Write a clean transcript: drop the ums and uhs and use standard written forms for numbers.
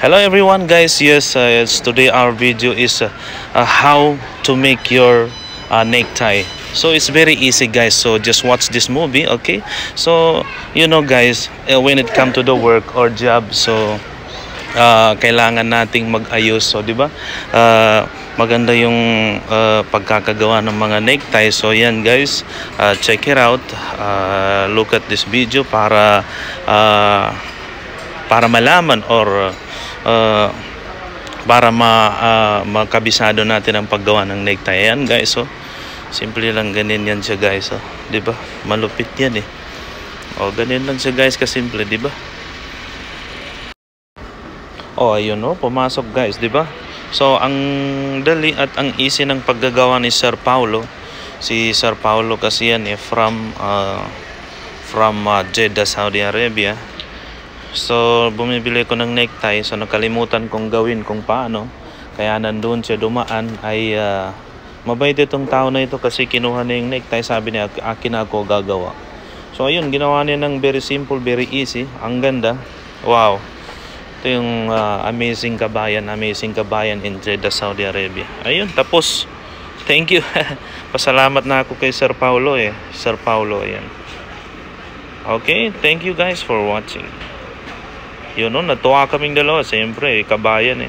Hello everyone guys. Today our video is how to make your necktie. So it's very easy guys, so just watch this movie, okay? So guys, when it come to the work or job, so kailangan nating mag-ayos, so di ba? Maganda yung pagkakagawa ng mga necktie. So yan guys, check it out, look at this video para malaman or para makabisado natin ang paggawa ng necktie. Ayan guys, so simple lang, ganyan yan siya guys, so di ba? Malupit yan eh. Ganyan lang siya guys, kasimple, di ba? Ayun pumasok guys, di ba? So ang dali at ang easy ng paggagawa ni Sir Paulo. Si Sir Paulo kasi yan from Jeddah, Saudi Arabia. So bumibili ko ng necktie, so nakalimutan kong gawin kung paano, kaya nandun siya dumaan. Ay mabait itong tao na ito kasi kinuha niya yung necktie, sabi niya akin ako gagawa. So ayun, ginawa niya ng very simple, very easy, ang ganda. Wow, ito yung amazing kabayan in Jeddah, Saudi Arabia. Ayun, tapos. Thank you. Pasalamat na ako kay Sir Paulo Sir Paulo, ayan. Okay, thank you guys for watching. Natuwa kaming dalawa, siyempre kabayan